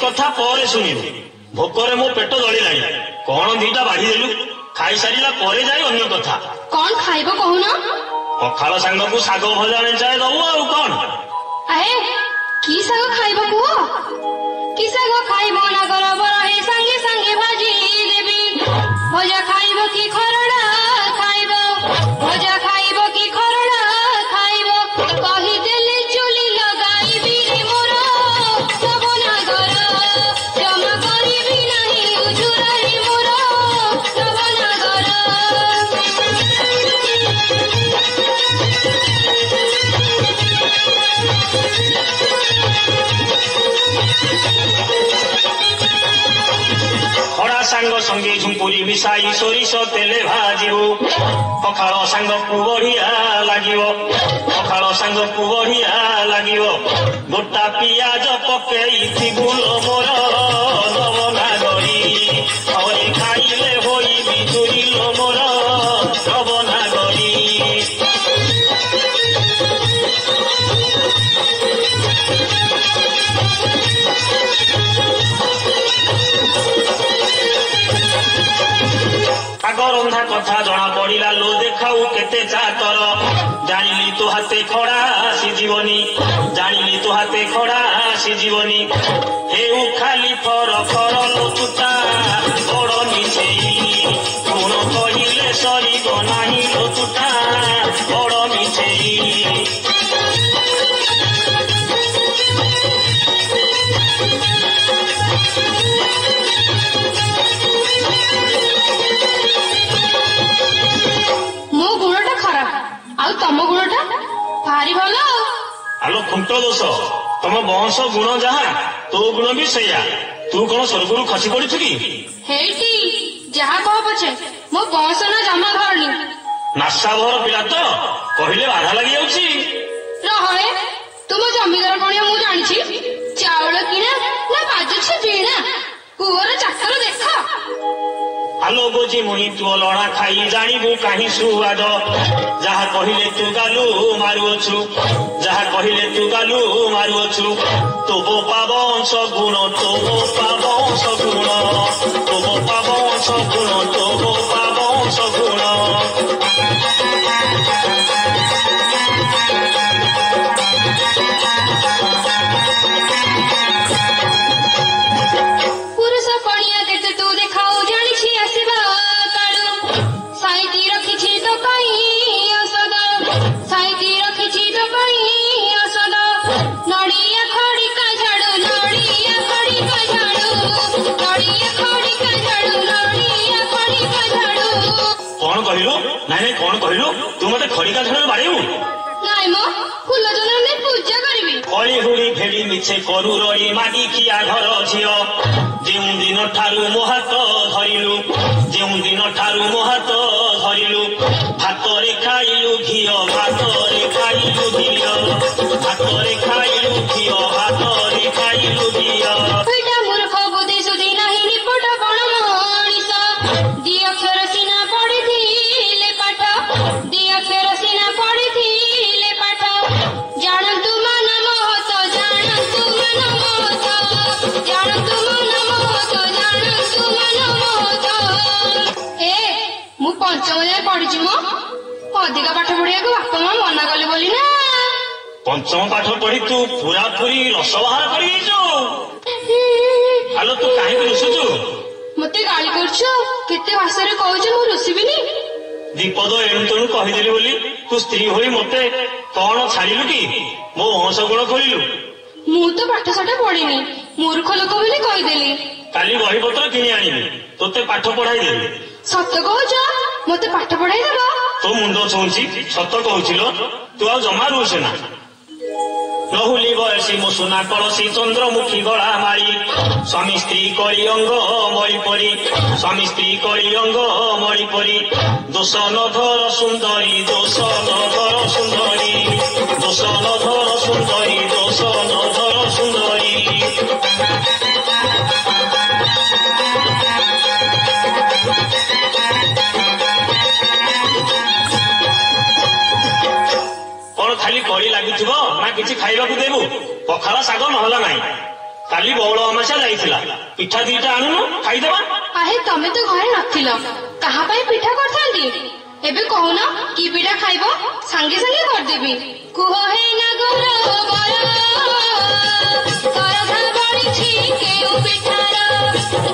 कथा पर शुणु भोकर मो पेट जलिला कौन दीटा बाढ़ी देलु खाई सारा पर जाए अन्य कथा कौन खाइब कहून पखाल सांग को शाग भजा मेचाए दबु आ कौन अहे की साग खाइब कुह की साग खाइब ना गरब रहे संगे संगे भाजी देवी भजा खाइब की खरड़ा खाइब भजा खाइब की खरड़ा खाइब कही देले चुली लगाइबी रे मोर सब ना गर जमा करिबी नहीं उजुरा रे मोर सब ना गर खड़ा सांग संगे झुंपुरी मिसाई सोरिष तेले भाजिबु पखाल सांग को बढ़िया लागिबो पखाल सांग को बढ़िया लागिबो गोटा पियाज पकेई गुल मोर नवनागरी हरि खाइले होई बिजुरी मोर नवनागरी रंधा कथा जना पड़ा लो देखाऊ केते चाकर जानिली तो हाथे खड़ा सीजीवनी जानिली तो हाथे खड़ा सीजीवनी हेउ खाली फर फर लोचुटा बड़ मिछेई गुण कहिले सरीब नाही लोचुटा बड़ मिछेई तम गुणटा भारी भल आलो खुंट दोष तम वंश गुण जहा तो गुण भी सैया तू कौन स्वर्ग खसी पड़ू कि हेटी जहा कह पछे मो वंश ना जमा घरनी नासा भर पिला तो କହିଲେ ବାଧା ଲାଗିଯାଉଛି। ରହେ ତୁମ ଜମିଦାର କଣ ମୁଁ ଜାଣିଛି। ଚାଉଳ କିଣା ନା ବାଜୁଛି ବିଣା, ପୁଅର ଚାକର ଦେଖ। ଆଲୋ ବୋଜି ମୁହିଁ ତୁ ଲଣା ଖାଇ ଜାଣିବୁ କାହିଁ ସୁଆଦ। ଯାହା କହିଲେ ତୁ ଗାଲୁ ମାରୁଅଛୁ, ଯାହା କହିଲେ ତୁ ଗାଲୁ ମାରୁଅଛୁ। ତୋ ବୋପା ବଂଶ ଗୁଣ, ତୋ ବୋପା ବଂଶ ଗୁଣ, ତୋ ବୋପା ବଂଶ ଗୁଣ, ତୋ ବୋପା ବଂଶ ଗୁଣ। ପୁରୁଷ ପଣିଆ କେତେ ତୁ ଦେଖାଉ ଜାଣିଛି ଆସିବା କାଳୁ। ସାଇତି ରଖିଛି ତୋ ପାଇଁ ଔଷଧ, ସାଇତି ରଖିଛି ତୋ ପାଇଁ ଔଷଧ। ନଡ଼ିଆ ଖଡ଼ିକା ଝାଡୁ, ନଡ଼ିଆ ଖଡ଼ିକା ଝାଡୁ, ନଡ଼ିଆ ଖଡ଼ିକା ଝାଡୁ, ନଡ଼ିଆ ଖଡ଼ିକା ଝାଡୁ। କଣ କହିଲୁ? ନାଇଁ ନାଇଁ କଣ କହିଲୁ? ତୁ ମତେ ଖଡ଼ିକା ଝାଡୁରେ ବାଡେଇବୁ? ନାଇଁ ମ ଫୁଲ ଜନରେ ପୂଜା କରିବି। କଳି ହୁଡ଼ି ଭେଡ଼ି ମିଛେ କରୁ ରଳି ମାଗିକିଆ ଘର ଝିଅ। ଯେଉଁ ଦିନ ଠାରୁ ମୋ ହାତ ଧରିଲୁ, ଯେଉଁ ଦିନ ଠାରୁ ମୋ ହାତ ଧରିଲୁ। ଭାତରେ ଖାଇଲୁ ଘିଅ, ଭାତରେ ଖାଇଲୁ ଘିଅ, ଭାତରେ ଖାଇଲୁ ଘିଅ, ଭାତରେ ଖାଇଲୁ ଘିଅ। ଏଇଟା ମୂର୍ଖ ବୁଦ୍ଧି ସୁଧି ନାହିଁ ନିପଟ କଣ ମଣିଷ। ଦି ଅକ୍ଷର ସିନା ପଢିଥିଲେ ପାଠ, ଦି ଅକ୍ଷର ସିନା ପଢିଥିଲେ ପାଠ। ଜାଣନ୍ତୁ ମାନ ମହତ, ଜାଣନ୍ତୁ ମାନ ମହତ, ଜାଣନ୍ତୁ ମାନ ମହତ, ଜାଣନ୍ତୁ ମାନ ମହତ। ମୁଁ ପଞ୍ଚମ ଯାଏ ପଢିଛି ମ, ଅଧିକା ପାଠ ପଢିବାକୁ ବାପା ମା ମନା କଲେ ବୋଲି ନା। ପଞ୍ଚମ ପାଠ ପଢି ତୁ ପୁରା ପୁରି ରସ ବାହାର କରିଦେଇଛୁ। ଆଲୋ ତୁ କାହିଁକି ରୁଷୁଛୁ? ମତେ ଗାଳି କରୁଛୁ, କେତେ ଭାଷାରେ କହୁଛୁ ମୁଁ ରୁଷିବିନି। ବିପଦ ଏଣୁ ତେଣୁ କହିଦେଲି ବୋଲି ତୁ ସ୍ତ୍ରୀ ହୋଇ ମତେ କଣ ଛାଡିଲୁ କି? ମୋ ବଂଶ ଗୁଣ ଖୋଳିଲୁ। ମୁଁ ତ ପାଠ ସାଠ ପଢିନି, ମୂର୍ଖ ଲୋକ ବୋଲି କହିଦେଲି। କାଲି ବହିପତ୍ର କିଣି ଆଣିବି, ତୋତେ ପାଠ ପଢାଇ ଦେବି। ସତ କହୁଛ? ମତେ ପାଠ ପଢାଇ ଦେବ? ତୋ ମୁଣ୍ଡ ଛୁଉଁଛି, ସତ କହୁଛି ଲୋ। ତୁ ଆଉ ଜମା ରୁଷେ ନା। ଲହୁଲି ବୟସୀ ମୋ ସୁନା କଳସୀ ଚନ୍ଦ୍ରମୁଖୀ ଗଳା ମାରି। ସ୍ୱାମୀ ସ୍ତ୍ରୀ କଳି ଅଙ୍ଗ ମଳି ପରି, ସ୍ୱାମୀ ସ୍ତ୍ରୀ କଳି ଅଙ୍ଗ ମଳି ପରି। ଦୋଷ ନଧର ସୁନ୍ଦରୀ, ଦୋଷ ନଧର ସୁନ୍ଦରୀ, ଦୋଷ ନଧର ସୁନ୍ଦରୀ, ଦୋଷ ନଧର ସୁନ୍ଦରୀ। କଣ ଖାଲି କଳି ଲାଗୁଥିବ ନା କିଛି ଖାଇବାକୁ ଦେବୁ? ପଖାଳ ଶାଗ ନହେଲା ନାହିଁ। କାଲି ବଉଳ ଅମାସ୍ୟା ଯାଇଥିଲା, ପିଠା ଦିଟା ଆଣୁନ ଖାଇଦେବା। ଆହେ ତମେ ତ ଘରେ ନଥିଲ, କାହା ପାଇଁ ପିଠା କରିଥାନ୍ତି? ଏବେ କହୁନ କି ପିଠା ଖାଇବ, ସାଙ୍ଗେ ସାଙ୍ଗେ କରିଦେବି। କୁହ ହେ ନାଗର ବର, କରଧା ବଢିଛି କେଉଁ ପିଠାର।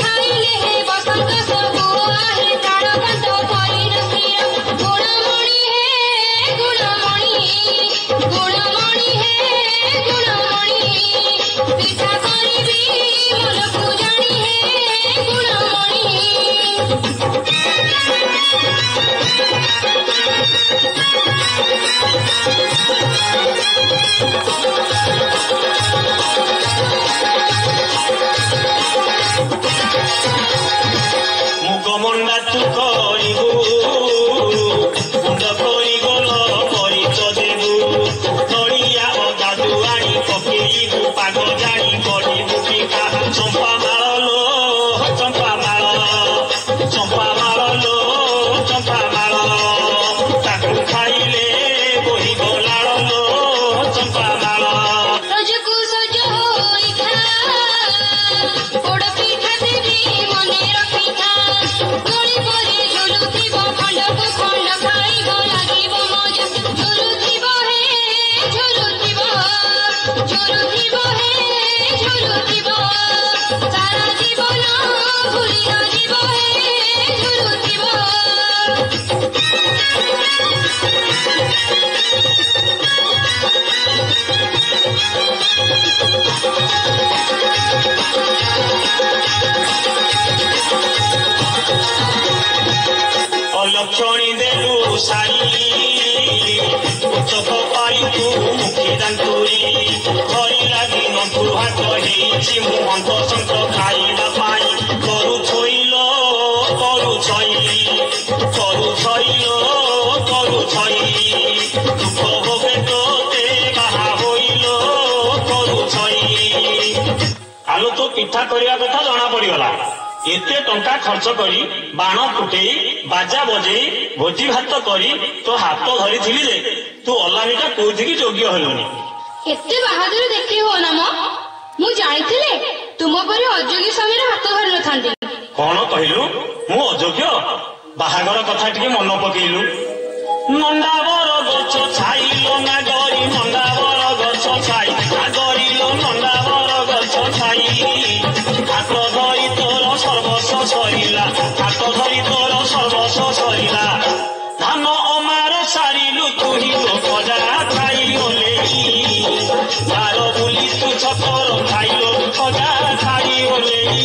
ଖାଇଲେ ହେ ବସନ୍ତ ସବୁ, ଆହେ ପ୍ରାଣ କାନ୍ତ କରିର କ୍ଷୀର। ଗୁଣମଣି ହେ ଗୁଣମଣି, ଗୁଣମଣି ହେ ଗୁଣମଣି। ପିଠା କରିବି ମନକୁ ଜାଣି ହେ ଗୁଣମଣି। ମୁଗ ମଣ୍ଡା ତୁ କରିବୁ, ଗୁଣ୍ଡ କରି ଗୋଲ କରିଚ ଦେବୁ। ନଡ଼ିଆ ଅଦା ଦୁଆଣି ପକେଇବୁ, ପାଗ ଜାଣି କରିବୁ ପିଠା। ଚମ୍ପା ମାଳ ଲୋ ଚମ୍ପା ମାଳ, ଚମ୍ପା ମାଳ ଲୋ ଚମ୍ପା ମାଳ। ତାକୁ ଖାଇଲେ ବୋହି ଗଲାଳ ଲୋ ଚମ୍ପା ମାଳ। ରଜକୁ ସଜ ହୋଇଥା, ପୋଡ଼ ପିଠା ଦେବି ମନେ ରଖିଥା। ଦୋଳି ପରି ଝୁଲୁଥିବ, ଖଣ୍ଡକୁ ଖଣ୍ଡ ଖାଇବ ଲାଗିବ ମଜା। ଝୁଲୁଥିବ ହେ ଝୁଲୁଥିବ, ଝୁଲୁଥିବ ହେ ଝୁଲୁଥିବ। ସାରା ଜୀବନ ଭୁଲି ନ ଯିବ ହେ ଝୁଲୁଥିବ। অলক্ষণী দেলু শাড়ি, চোখ পাইতু মুখে দাନ୍ତୁরি। ধরিলা ଦିନଠୁ ହାତ ହେଇଛି ମୁହନ୍ତ ଶଙ୍ଖ ଖାଇବା ପାଇଁ। କରୁ ଛଇଲ କରୁ ଛଇ, କରୁ ଛଇଲ କରୁ ଛଇ। କଥା କରିବା କଥା ଜଣା ପଡିଗଲା। एते टंका खर्च करी बाण फुटेई बाजा बजेई भोजी भात करी तो हाथ धरी थी जे तू अलामिटा कोथि योग्य हेलुनी। एते बहादुर देखी हो ना मु जानिथिले तुम परी अयोग्य समय हाथ धरि न थांती। कौन कहलु मु अयोग्य? बाहागर कथा टिके मन पकेइलु। नंदावर गछ छाइलो ना गरी नंदावर गछ छाई ना गरिलो नंदावर गछ छाई हाथ धरी तोर सर्वस्व सरिला हाथ धरी तोर सर्वस्व सरिला धान अमार सारिलु तुही तो खजा खाई ओलेई बार बुली तू छतर खाइलो खजा खाई ओलेई।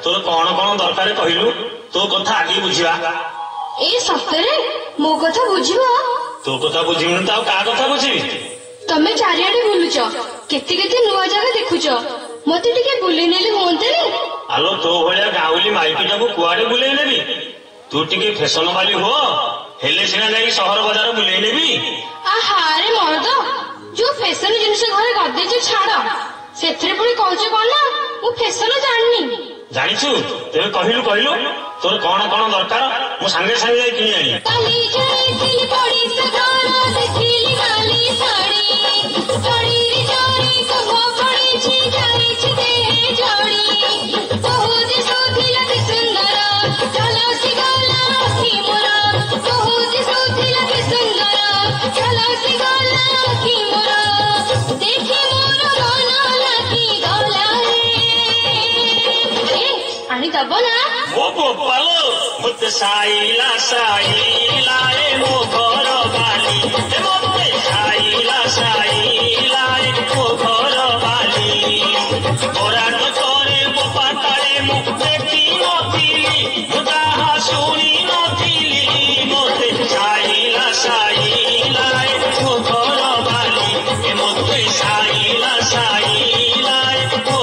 तोर कौन कौन दरकार कहलु तो कथा आगे बुझिबा। ए सप्तरे मो कथा बुझिबो। तो कथा बुझिबुन त का कथा बुझिबी? तमे चारियाडे बुलुच केते केते नुआ जगह देखुच मते टिके बुले नेले होंतेनी। आलो तो भलिया गाउली माइकीटा को कुआडे बुले नेबी? तू टिके फैशन वाली हो हेले सिना जाई शहर बाजार बुले नेबी। आहा रे मर्द जो फैशन जिनिस घरे गदे जे छाड़ सेथरे पुणी कहूच कोन ना मु फैशन जाननी। जानिछु तेरे कहलु कहलु तोर कौन कौन दरकार मु संगे संगे जाई किनि आनी। काली जाईली बड़ी सगारा देखिली काली साड़ी साड़ी रे जारी कहो पड़ी छी जाई छी दे जोड़ी बहुत सोथिला के सुंदर चलो सिगाला की मोरा बहुत सोथिला के सुंदर चलो सिगाला की मोरा देखी मोरा रोना लागी गला रे आनी तब ना ओ गोपालो मुते साईला साईला ए मो घर बाली ए मोते साईला साईला ए मो घर बाली ओरा तो तोरे मो पाताळे मु देखी नथिली मुदाहा सुनी नथिली मोते साईला साईला ए मो घर बाली ए मोते साईला साईला ए मो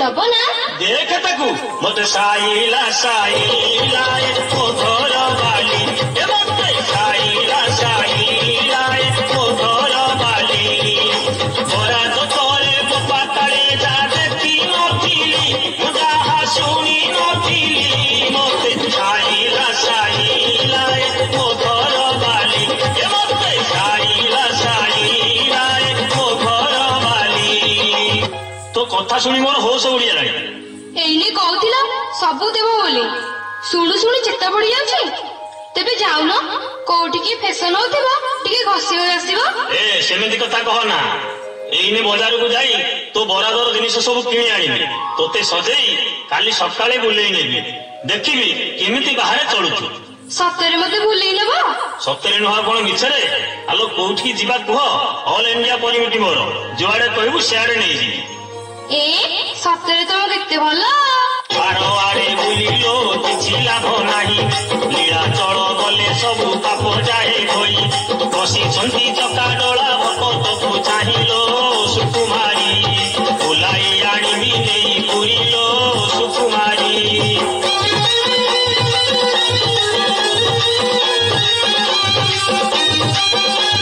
ଦବ ନା? ଦେଖ ତାକୁ ମତେ ସାଇଲା ସାଇଲା ମୋ ଘର ବାଲି ମତେ ସାଇଲା ସାଇଲା ମୋ ଘର ବାଲି ବରାଦ ପରେ ମୋ ପାତାଳେ ଯା ଦେଖି ନଥିଲି ମୁଁ ଯାହା ଶୁଣି ନଥିଲି ମତେ ସାଇଲା ସାଇଲା ମୋ ଘର ବାଲି ମତେ ସାଇଲା ସାଇଲା ମୋ ଘର ବାଲି। ତୋ କଥା ଶୁଣି ମୋର ହୋସ ଉଡ଼ିଗଲାଣି। ଏଇନେ କହୁଥିଲ ସବୁ ଦେବ ବୋଲି, ଶୁଣୁ ଶୁଣୁ ଚେତା ପଡି ଯାଉଛି। ତେବେ ଯାଉନ କୋଉଠିକି ଫେସନ ହଉଥିବ ଟିକେ ଘଷି ହୋଇ ଆସିବ। ସେମିତି କଥା କହ ନା। ଏଇନେ ବଜାରକୁ ଯାଇ ତୋ ବରାଦର ଜିନିଷ ସବୁ କିଣି ଆଣିବି, ତୋତେ ସଜେଇ କାଲି ସକାଳେ ବୁଲେଇ ନେବି, ଦେଖିବି କେମିତି ବାହାରେ ଚଳୁଛୁ। ସତରେ ମତେ ଭୁଲେଇ ନେବ? ସତରେ ନୁହଁ କଣ ମିଛରେ? ଆଲୋ କୋଉଠିକି ଯିବା କୁହ? ଅଲ ଇଣ୍ଡିଆ ପରମିଟି ମୋର, ଯୁଆଡେ କହିବୁ ସିଆଡେ ନେଇଯିବି। ସତରେ ତମ କେତେ ଭଲ। ବାର ଆଡେ ବୁଲିଲୋ କିଛି ଲାଭ ନାହିଁ, ଲୀଳା ଚଳ ଗଲେ ସବୁ ପାପ ଯାଏ ଧୋଇ, ବସିଛନ୍ତି ଚକା